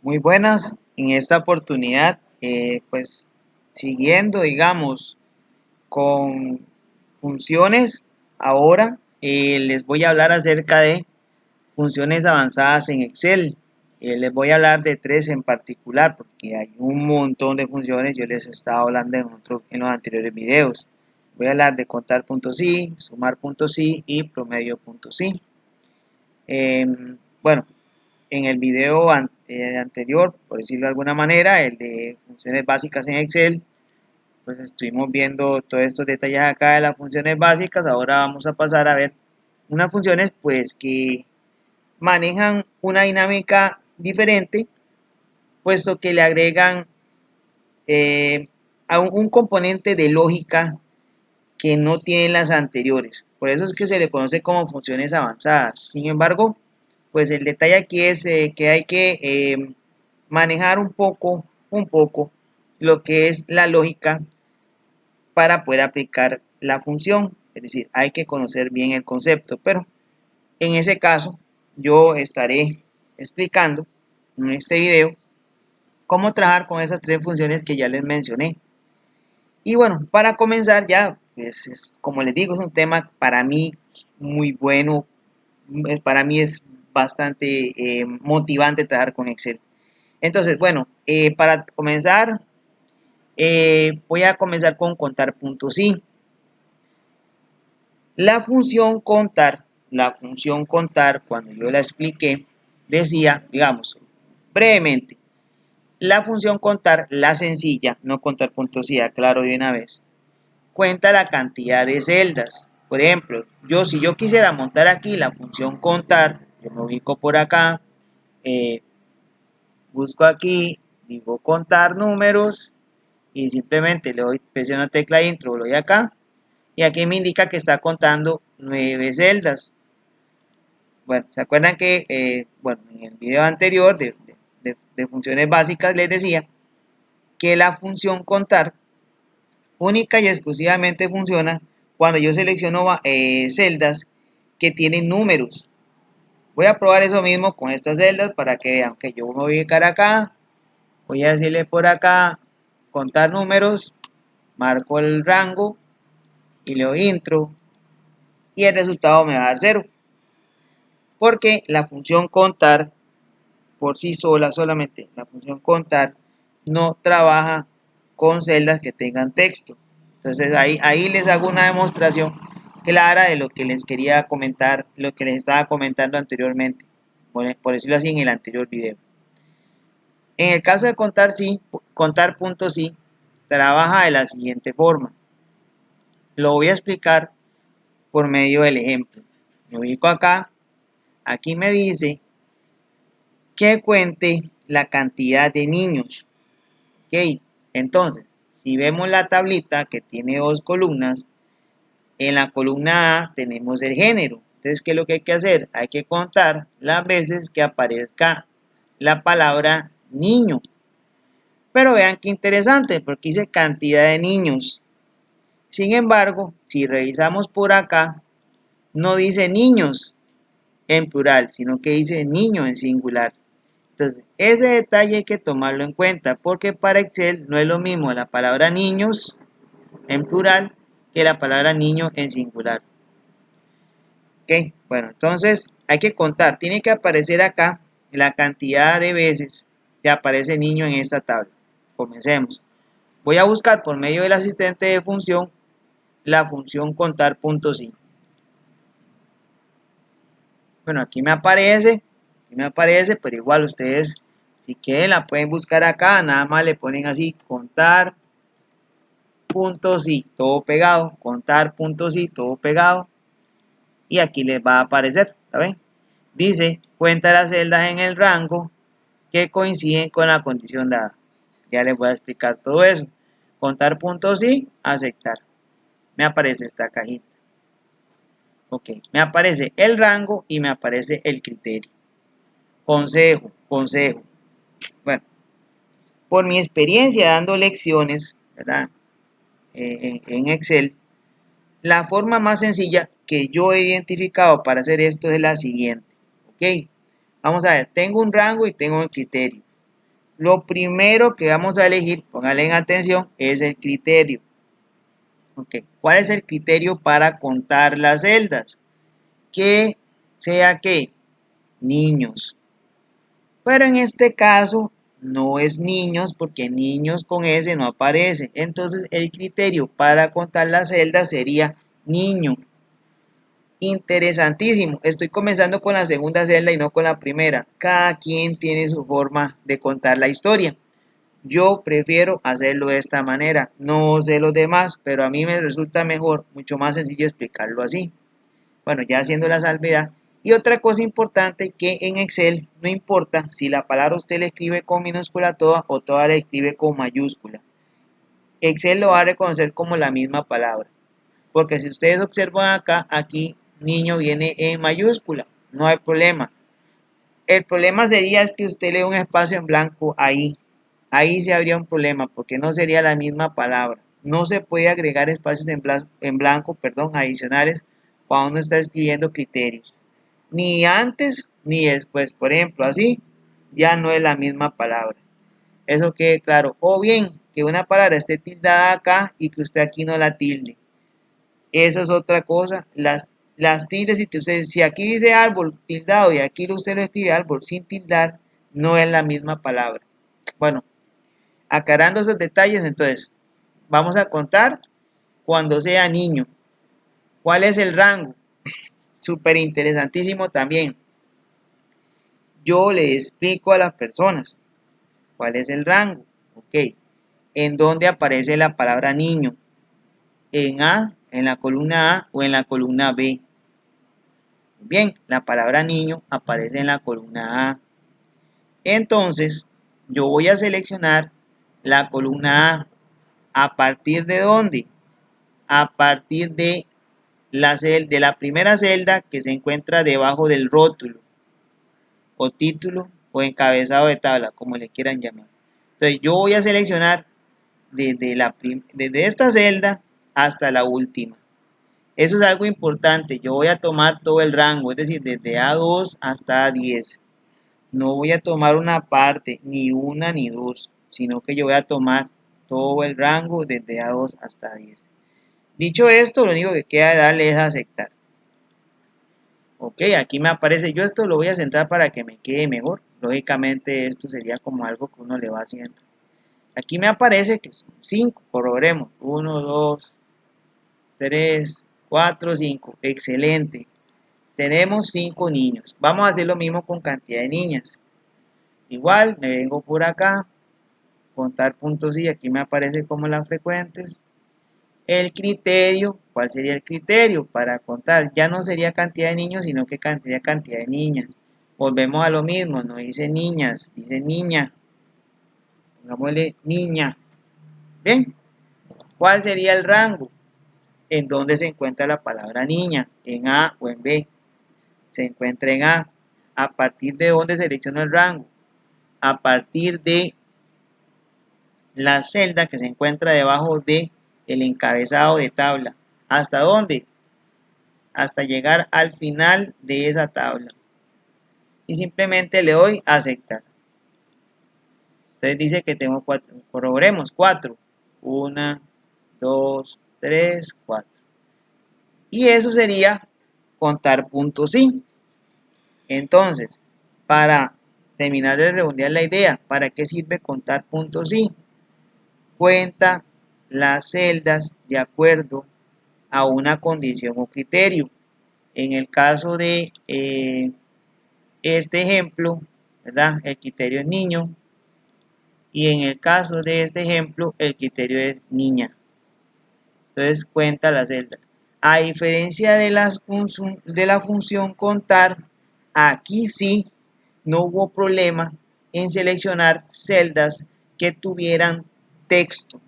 Muy buenas. En esta oportunidad, pues siguiendo, digamos, con funciones, ahora les voy a hablar acerca de funciones avanzadas en Excel. Les voy a hablar de tres en particular porque hay un montón de funciones. Yo les he estado hablando en los anteriores videos. Voy a hablar de contar puntos y, sumar puntos y promedio puntos y. Bueno, en el video anterior, por decirlo de alguna manera, el de funciones básicas en Excel, pues estuvimos viendo todos estos detalles acá de las funciones básicas. Ahora vamos a pasar a ver unas funciones pues que manejan una dinámica diferente, puesto que le agregan a un componente de lógica que no tienen las anteriores. Por eso es que se le conoce como funciones avanzadas. Sin embargo, pues el detalle aquí es que hay que manejar un poco lo que es la lógica para poder aplicar la función. Es decir, hay que conocer bien el concepto, pero en ese caso yo estaré explicando en este video cómo trabajar con esas tres funciones que ya les mencioné. Y bueno, para comenzar ya, pues como les digo, es un tema para mí muy bueno, para mí es bastante motivante trabajar con Excel. Entonces, bueno, para comenzar, voy a comenzar con contar puntos y. La función contar, cuando yo la expliqué, decía, digamos, brevemente, la función contar, la sencilla, no contar puntos y, aclaro de una vez, cuenta la cantidad de celdas. Por ejemplo, si yo quisiera montar aquí la función contar, yo me ubico por acá, eh, busco aquí, digo contar números y simplemente le doy, presiono tecla intro, lo doy acá y aquí me indica que está contando 9 celdas. Bueno, ¿se acuerdan que bueno, en el video anterior de funciones básicas les decía que la función contar única y exclusivamente funciona cuando yo selecciono celdas que tienen números? Voy a probar eso mismo con estas celdas para que vean que yo me voy a ubicar acá, voy a decirle por acá contar números, marco el rango y le doy intro y el resultado me va a dar 0, porque la función contar por sí sola, solamente la función contar, no trabaja con celdas que tengan texto. Entonces ahí les hago una demostración clara de lo que les quería comentar, lo que les estaba comentando anteriormente, por decirlo así, en el anterior video. En el caso de contar sí, contar puntos sí, trabaja de la siguiente forma. Lo voy a explicar por medio del ejemplo. Me ubico acá, aquí me dice que cuente la cantidad de niños. Ok, entonces, si vemos la tablita que tiene dos columnas, en la columna A tenemos el género. Entonces, ¿qué es lo que hay que hacer? Hay que contar las veces que aparezca la palabra niño. Pero vean qué interesante, porque dice cantidad de niños. Sin embargo, si revisamos por acá, no dice niños en plural, sino que dice niño en singular. Entonces, ese detalle hay que tomarlo en cuenta, porque para Excel no es lo mismo la palabra niños en plural que la palabra niño en singular. Ok, bueno, entonces hay que contar, tiene que aparecer acá la cantidad de veces que aparece niño en esta tabla. Comencemos. Voy a buscar por medio del asistente de función la función contar puntos y. Bueno, aquí me aparece, pero igual ustedes, si quieren, la pueden buscar acá, nada más le ponen así, contar puntos y todo pegado, contar puntos y todo pegado, y aquí les va a aparecer, ¿saben? Dice, cuenta las celdas en el rango que coinciden con la condición dada. Ya les voy a explicar todo eso. Contar puntos y aceptar. Me aparece esta cajita. Ok, me aparece el rango y me aparece el criterio. Consejo. Bueno, por mi experiencia dando lecciones, ¿verdad? En Excel, la forma más sencilla que yo he identificado para hacer esto es la siguiente. Ok, vamos a ver, tengo un rango y tengo un criterio. Lo primero que vamos a elegir, pónganle en atención, es el criterio. Okay. ¿Cuál es el criterio para contar las celdas? Que sea que niños. Pero en este caso no es niños porque niños con S no aparece. Entonces el criterio para contar las celdas sería niño. Interesantísimo. Estoy comenzando con la segunda celda y no con la primera. Cada quien tiene su forma de contar la historia. Yo prefiero hacerlo de esta manera. No sé los demás, pero a mí me resulta mejor, mucho más sencillo explicarlo así. Bueno, ya haciendo la salvedad. Y otra cosa importante que en Excel no importa si la palabra usted la escribe con minúscula toda o toda la escribe con mayúscula. Excel lo va a reconocer como la misma palabra. Porque si ustedes observan acá, aquí niño viene en mayúscula. No hay problema. El problema sería es que usted lee un espacio en blanco ahí. Ahí se habría un problema porque no sería la misma palabra. No se puede agregar espacios en blanco, adicionales cuando uno está escribiendo criterios. Ni antes ni después. Por ejemplo, así ya no es la misma palabra. Eso quede claro. O bien que una palabra esté tildada acá y que usted aquí no la tilde. Eso es otra cosa. Las tildes, si aquí dice árbol tildado y aquí usted lo escribe árbol sin tildar, no es la misma palabra. Bueno, aclarando esos detalles, entonces, vamos a contar cuando sea niño. ¿Cuál es el rango? Súper interesantísimo también. Yo le explico a las personas cuál es el rango. Ok. ¿En dónde aparece la palabra niño? ¿En A, en la columna A o en la columna B? Bien, la palabra niño aparece en la columna A. Entonces, yo voy a seleccionar la columna A. ¿A partir de dónde? A partir de la primera celda que se encuentra debajo del rótulo o título o encabezado de tabla, como le quieran llamar. Entonces yo voy a seleccionar desde esta celda hasta la última. Eso es algo importante. Yo voy a tomar todo el rango, es decir, desde A2 hasta A10. No voy a tomar una parte, ni una ni dos, sino que yo voy a tomar todo el rango desde A2 hasta A10. Dicho esto, lo único que queda de darle es a aceptar. Ok, aquí me aparece, yo esto lo voy a centrar para que me quede mejor. Lógicamente esto sería como algo que uno le va haciendo. Aquí me aparece que son 5, corroboremos. 1, 2, 3, 4, 5. Excelente. Tenemos 5 niños. Vamos a hacer lo mismo con cantidad de niñas. Igual, me vengo por acá, contar puntos y aquí me aparece como las frecuentes. El criterio, ¿cuál sería el criterio para contar? Ya no sería cantidad de niños, sino que cantidad de niñas. Volvemos a lo mismo, no dice niñas, dice niña. Pongámosle niña. Bien, ¿cuál sería el rango? ¿En dónde se encuentra la palabra niña? ¿En A o en B? Se encuentra en A. ¿A partir de dónde selecciono el rango? A partir de la celda que se encuentra debajo de el encabezado de tabla. ¿Hasta dónde? Hasta llegar al final de esa tabla. Y simplemente le doy a aceptar. Entonces dice que tengo 4. Corroboremos 4. 1, 2, 3, 4. Y eso sería contar puntos sí. Entonces, para terminar de redondear la idea, ¿para qué sirve contar puntos sí? Cuenta las celdas de acuerdo a una condición o criterio. En el caso de este ejemplo, ¿verdad? El criterio es niño. Y en el caso de este ejemplo, el criterio es niña. Entonces cuenta las celdas. A diferencia de la función contar, aquí sí no hubo problema en seleccionar celdas que tuvieran texto.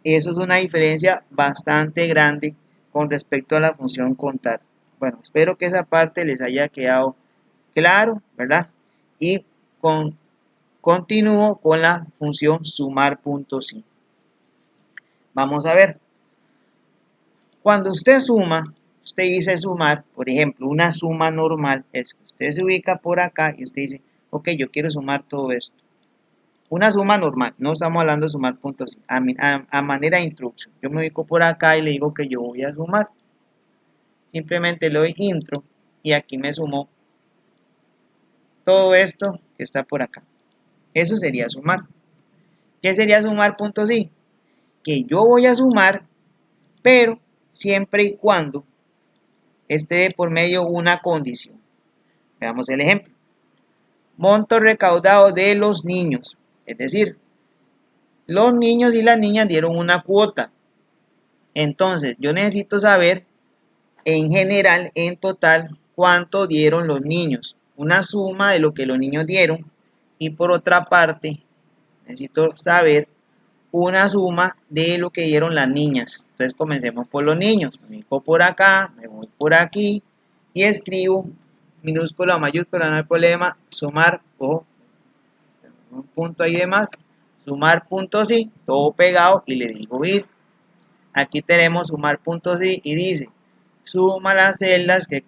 Eso es una diferencia bastante grande con respecto a la función contar. Bueno, espero que esa parte les haya quedado claro, ¿verdad? Y continúo con la función sumar puntos sí. Vamos a ver. Cuando usted suma, usted dice sumar, por ejemplo, una suma normal es que usted se ubica por acá y usted dice, ok, yo quiero sumar todo esto. Una suma normal, no estamos hablando de sumar puntos a manera de introducción. Yo me ubico por acá y le digo que yo voy a sumar. Simplemente le doy intro y aquí me sumó todo esto que está por acá. Eso sería sumar. ¿Qué sería sumar puntos i? Que yo voy a sumar, pero siempre y cuando esté de por medio una condición. Veamos el ejemplo. Monto recaudado de los niños. Es decir, los niños y las niñas dieron una cuota. Entonces, yo necesito saber en general, en total, cuánto dieron los niños. Una suma de lo que los niños dieron. Y por otra parte, necesito saber una suma de lo que dieron las niñas. Entonces, comencemos por los niños. Me voy por acá, me voy por aquí y escribo minúscula o mayúscula, no hay problema. Sumar, ojo, un punto ahí de más. Sumar puntos sí, todo pegado y le digo ir. Aquí tenemos sumar puntos sí y dice suma las celdas que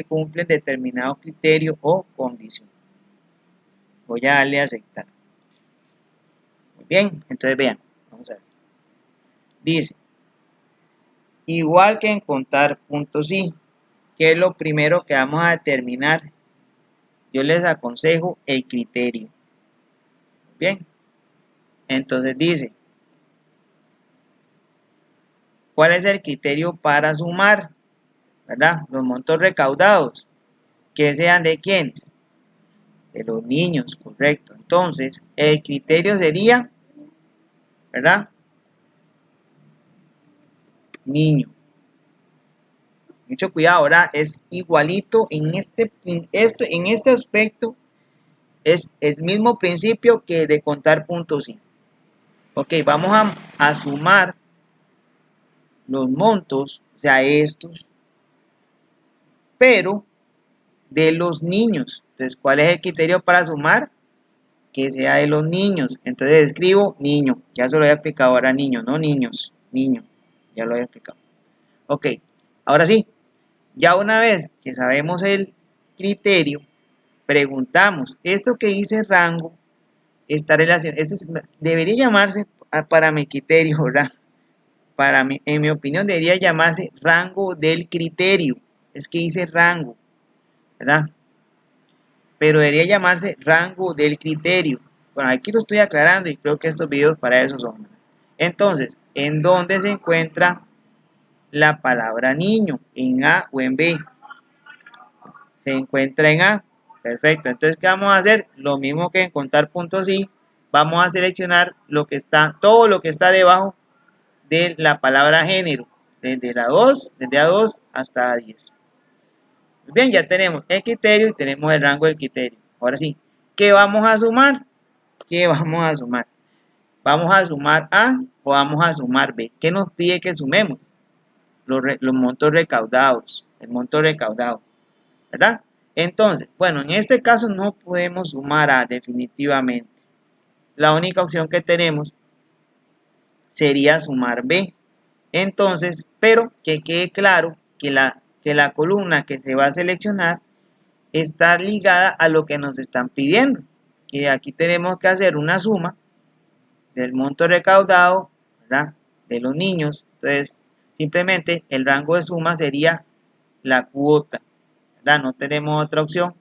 cumplen determinado criterio o condición. Voy a darle a aceptar. Muy bien, entonces vean, vamos a ver. Dice, igual que en contar puntos sí, que es lo primero que vamos a determinar, yo les aconsejo el criterio. Bien, entonces dice, ¿cuál es el criterio para sumar? ¿Verdad? Los montos recaudados, que sean de quiénes, de los niños, correcto. Entonces, el criterio sería, ¿verdad? Niño. Mucho cuidado, ahora es igualito en este aspecto, es el mismo principio que de contar puntos sí. Ok, vamos a sumar los montos, o sea, estos, pero de los niños. Entonces, ¿cuál es el criterio para sumar? Que sea de los niños. Entonces escribo niño, ya se lo había explicado, ahora niño, no niños, niño, ya lo había explicado. Ok, ahora sí, ya una vez que sabemos el criterio, preguntamos, esto que dice rango, está relacionado, debería llamarse, para mi criterio, ¿verdad? En mi opinión debería llamarse rango del criterio, es que dice rango, ¿verdad? Pero debería llamarse rango del criterio. Bueno, aquí lo estoy aclarando y creo que estos videos para eso son. Entonces, ¿en dónde se encuentra la palabra niño? ¿En A o en B? Se encuentra en A. Perfecto. Entonces, ¿qué vamos a hacer? Lo mismo que en contar puntos y vamos a seleccionar todo lo que está debajo de la palabra género. Desde A2 hasta A10. Bien, ya tenemos el criterio y tenemos el rango del criterio. Ahora sí, ¿qué vamos a sumar? ¿Qué vamos a sumar? ¿Vamos a sumar A o vamos a sumar B? ¿Qué nos pide que sumemos? Los montos recaudados, el monto recaudado, ¿verdad? Entonces, bueno, en este caso no podemos sumar A definitivamente. La única opción que tenemos sería sumar B. Entonces, pero que quede claro que la columna que se va a seleccionar está ligada a lo que nos están pidiendo. Que aquí tenemos que hacer una suma del monto recaudado, ¿verdad? De los niños. Entonces, simplemente el rango de suma sería la cuota, ¿verdad? No tenemos otra opción.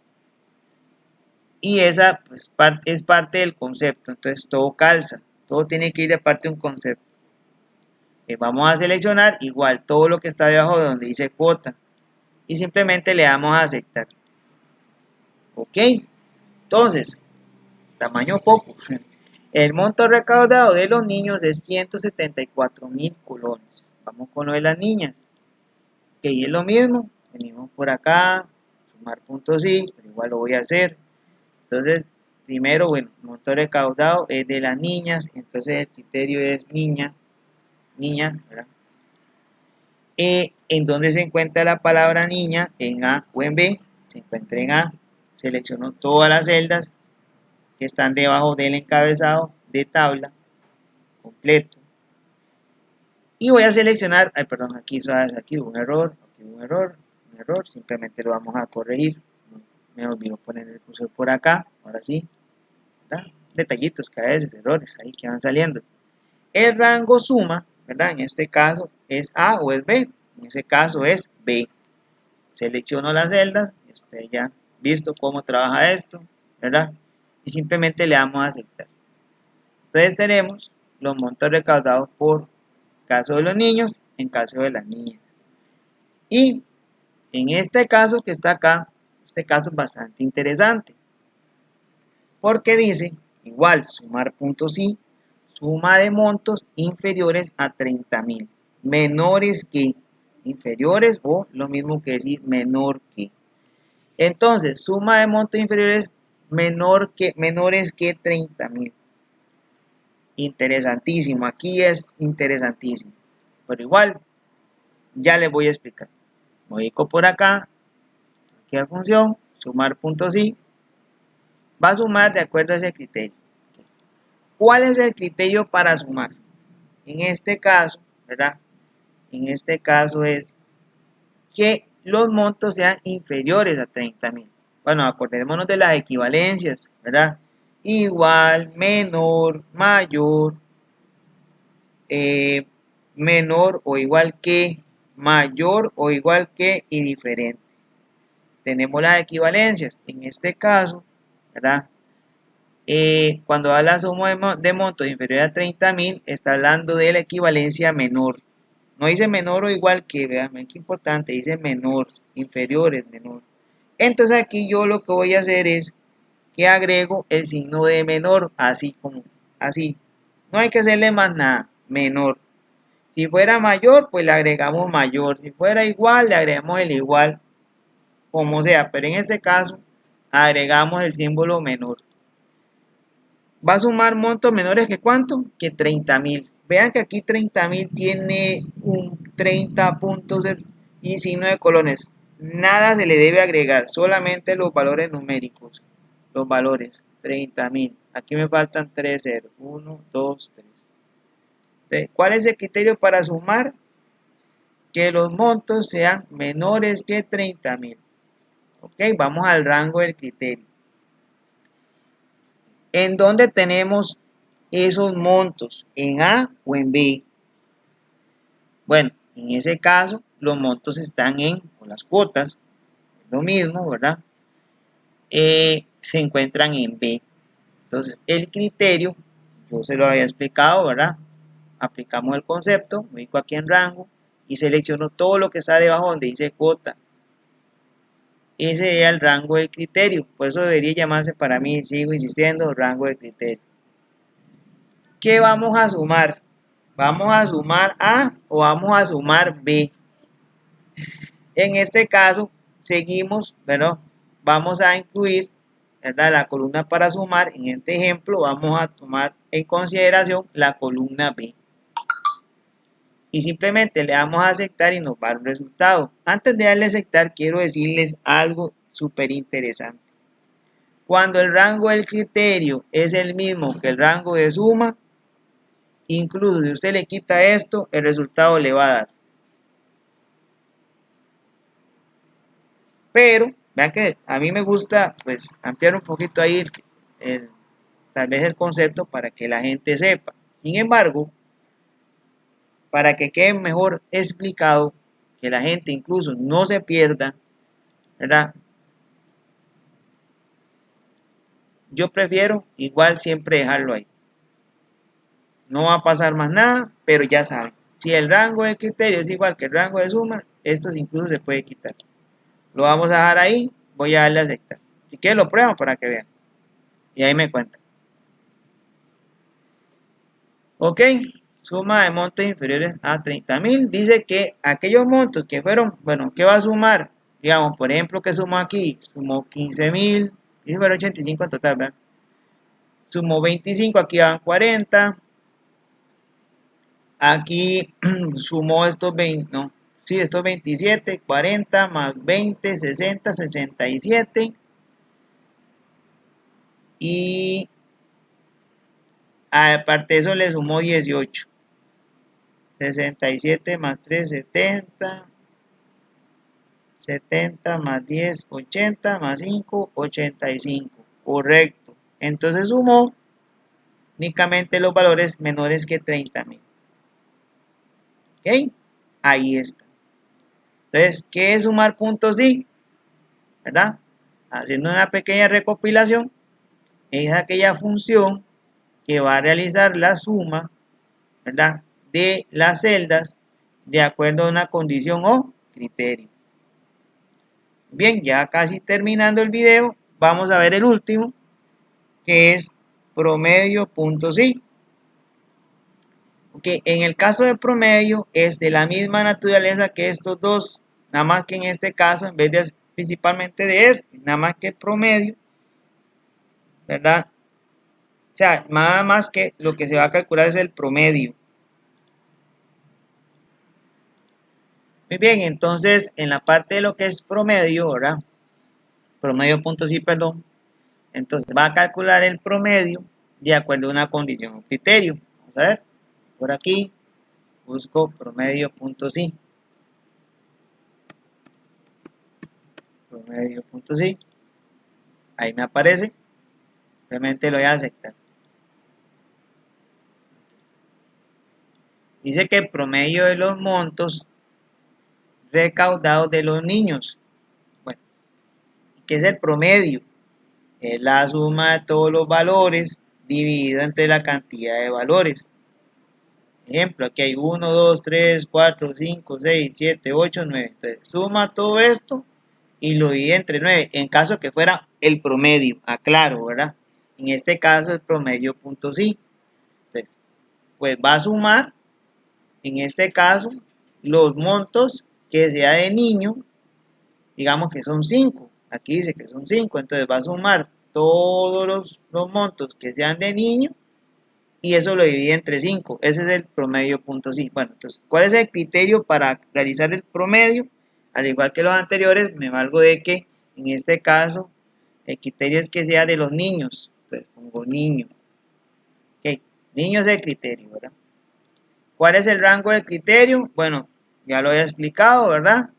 Y esa pues, es parte del concepto. Entonces, todo calza. Todo tiene que ir de parte de un concepto. Vamos a seleccionar igual todo lo que está debajo de donde dice cuota. Y simplemente le damos a aceptar. Ok. Entonces, tamaño poco. El monto recaudado de los niños es 174.000 colones. Vamos con lo de las niñas. Que es lo mismo. Venimos por acá. Sumar puntos sí, pero igual lo voy a hacer. Entonces, primero, bueno, el monto recaudado es de las niñas. Entonces, el criterio es niña. Niña, ¿verdad? ¿En dónde se encuentra la palabra niña? ¿En A o en B? Se encuentra en A. Selecciono todas las celdas que están debajo del encabezado de tabla completo. Y voy a seleccionar, perdón, aquí hubo un error, simplemente lo vamos a corregir. Me olvidó poner el cursor por acá, ahora sí, ¿verdad? detallitos que a veces, errores ahí que van saliendo. El rango suma, ¿verdad? En este caso es A o es B. En ese caso es B. Selecciono las celdas, ya visto cómo trabaja esto, ¿verdad? Y simplemente le damos a aceptar. Entonces tenemos los montos recaudados por caso de los niños, en caso de las niñas. Y en este caso que está acá, este caso es bastante interesante, porque dice, igual, sumar puntos y suma de montos inferiores a 30.000, menores que, inferiores o lo mismo que decir menor que. Entonces, suma de montos inferiores menores que 30.000. Interesantísimo, aquí es interesantísimo. Pero igual, ya les voy a explicar. Modifico por acá, aquí la función, sumar puntos y va a sumar de acuerdo a ese criterio. ¿Cuál es el criterio para sumar? En este caso, ¿verdad? En este caso es que los montos sean inferiores a 30.000. Bueno, acordémonos de las equivalencias, ¿verdad? Igual, menor, mayor, menor o igual que, mayor o igual que y diferente. Tenemos las equivalencias. En este caso, ¿verdad? Cuando da la suma de montos inferior a 30.000, está hablando de la equivalencia menor. No dice menor o igual que, vean, qué importante, dice menor, inferior es menor. Entonces aquí yo lo que voy a hacer es que agrego el signo de menor, así como, así. No hay que hacerle más nada, menor. Si fuera mayor, pues le agregamos mayor. Si fuera igual, le agregamos el igual, como sea. Pero en este caso, agregamos el símbolo menor. Va a sumar montos menores que ¿cuánto? Que 30.000. Vean que aquí 30.000 tiene un 30 puntos y signo de colones. Nada se le debe agregar, solamente los valores numéricos. Los valores, 30.000. Aquí me faltan 3 ceros. 1, 2, 3. Entonces, ¿cuál es el criterio para sumar? Que los montos sean menores que 30.000. Ok, vamos al rango del criterio. ¿En dónde tenemos esos montos? ¿En A o en B? Bueno, en ese caso, los montos están o las cuotas, lo mismo, ¿verdad? Se encuentran en B. Entonces, el criterio, yo se lo había explicado, ¿verdad? Aplicamos el concepto, me ubico aquí en rango y selecciono todo lo que está debajo donde dice cuota. Ese es el rango de criterio, por eso debería llamarse para mí, sigo insistiendo, rango de criterio. ¿Qué vamos a sumar? ¿Vamos a sumar A o vamos a sumar B? En este caso, seguimos, ¿verdad? Vamos a incluir, ¿verdad? La columna para sumar. En este ejemplo, vamos a tomar en consideración la columna B. Y simplemente le damos a aceptar y nos va el resultado. Antes de darle a aceptar, quiero decirles algo súper interesante. Cuando el rango del criterio es el mismo que el rango de suma, incluso si usted le quita esto, el resultado le va a dar. Pero, vean que a mí me gusta pues ampliar un poquito ahí tal vez el concepto para que la gente sepa. Sin embargo, para que quede mejor explicado, que la gente incluso no se pierda, ¿verdad? Yo prefiero igual siempre dejarlo ahí. No va a pasar más nada, pero ya saben. Si el rango de criterio es igual que el rango de suma, esto incluso se puede quitar. Lo vamos a dejar ahí, voy a darle a aceptar. Si quieren lo prueban para que vean. Y ahí me cuentan. Ok, suma de montos inferiores a 30.000. Dice que aquellos montos que fueron, bueno, ¿qué va a sumar? Digamos, por ejemplo, que sumó aquí, sumó 15.000, y fueron 85 en total, ¿verdad? Sumó 25, aquí van 40. Aquí sumó estos 20, no, sí, estos 27, 40 más 20, 60, 67. Y aparte de eso le sumó 18. 67 más 3, 70. 70 más 10, 80 más 5, 85. Correcto. Entonces sumó únicamente los valores menores que 30.000. ¿Ok? Ahí está. Entonces, ¿qué es sumar puntos y? ¿Verdad? Haciendo una pequeña recopilación, es aquella función que va a realizar la suma, ¿verdad?, de las celdas de acuerdo a una condición o criterio. Bien, ya casi terminando el video, vamos a ver el último, que es promedio puntos y. Okay, en el caso de promedio es de la misma naturaleza que estos dos, nada más que en este caso, en vez de principalmente de este, nada más que el promedio, ¿verdad? O sea, nada más que lo que se va a calcular es el promedio. Muy bien, entonces en la parte de lo que es promedio, ¿verdad? Promedio puntos y, perdón. Entonces va a calcular el promedio de acuerdo a una condición o criterio. Vamos a ver, por aquí busco promedio puntos y. Promedio puntos y. Ahí me aparece. Simplemente lo voy a aceptar. Dice que el promedio de los montos recaudados de los niños. Bueno, ¿qué es el promedio? Es la suma de todos los valores dividido entre la cantidad de valores. Ejemplo, aquí hay 1, 2, 3, 4, 5, 6, 7, 8, 9. Entonces, suma todo esto y lo divide entre 9. En caso que fuera el promedio, aclaro, ¿verdad? En este caso, el promedio punto sí. Entonces, pues va a sumar, en este caso, los montos que sea de niño, digamos que son 5. Aquí dice que son 5. Entonces, va a sumar todos los montos que sean de niño y eso lo divide entre 5. Ese es el promedio punto sí. Bueno, entonces, ¿cuál es el criterio para realizar el promedio? Al igual que los anteriores, me valgo de que en este caso el criterio es que sea de los niños. Entonces pongo niño. Ok, niño es el criterio, ¿verdad? ¿Cuál es el rango del criterio? Bueno, ya lo he explicado, ¿verdad?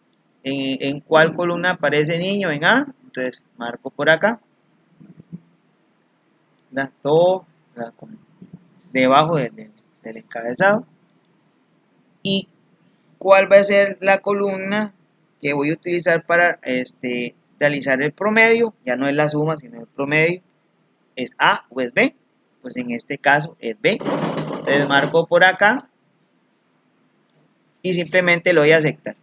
En cuál columna aparece niño, en A. Entonces marco por acá. ¿Verdad? Todo, ¿verdad?, debajo del encabezado. Y cuál va a ser la columna que voy a utilizar para realizar el promedio. Ya no es la suma, sino el promedio. ¿Es A o es B? Pues en este caso es B. Entonces marco por acá y simplemente lo voy a aceptar.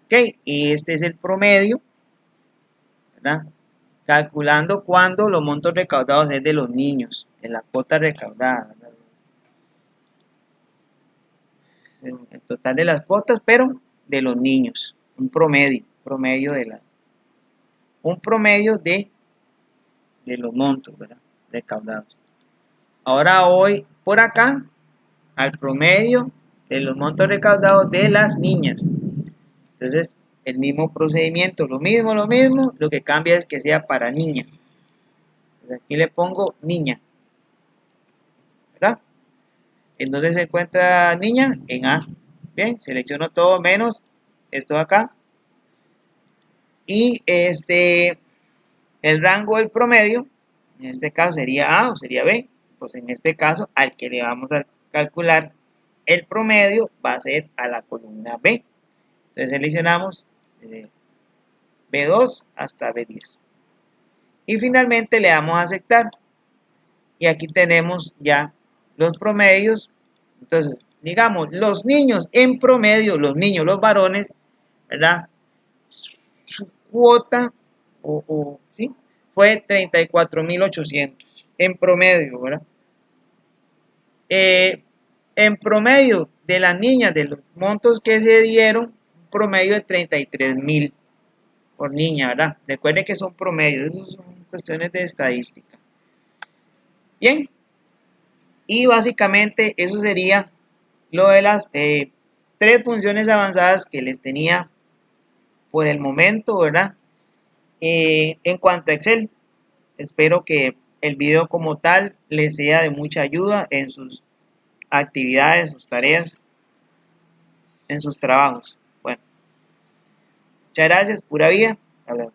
Ok, y este es el promedio, ¿verdad? Calculando cuando los montos recaudados es de los niños, en la cuota recaudada, ¿verdad? El total de las cuotas, pero de los niños, un promedio de los montos, ¿verdad?, recaudados. Ahora voy por acá al promedio de los montos recaudados de las niñas. Entonces, el mismo procedimiento, lo mismo, lo que cambia es que sea para niña. Entonces, aquí le pongo niña, ¿verdad? ¿En dónde se encuentra niña? En A. Bien, selecciono todo menos esto de acá. Y el rango del promedio, en este caso sería A o sería B. Pues en este caso, al que le vamos a calcular el promedio va a ser a la columna B. Entonces seleccionamos B2 hasta B10. Y finalmente le damos a aceptar. Y aquí tenemos ya los promedios. Entonces, digamos, los niños en promedio, los niños, los varones, ¿verdad? Su cuota ¿sí?, fue 34.800 en promedio, ¿verdad? En promedio de las niñas, de los montos que se dieron, un promedio de 33.000 por niña, ¿verdad? Recuerden que son promedios, eso son cuestiones de estadística. Bien, y básicamente eso sería lo de las 3 funciones avanzadas que les tenía por el momento, ¿verdad? En cuanto a Excel, espero que el video como tal les sea de mucha ayuda en sus actividades, sus tareas, en sus trabajos. Bueno, muchas gracias, pura vida. Hasta luego.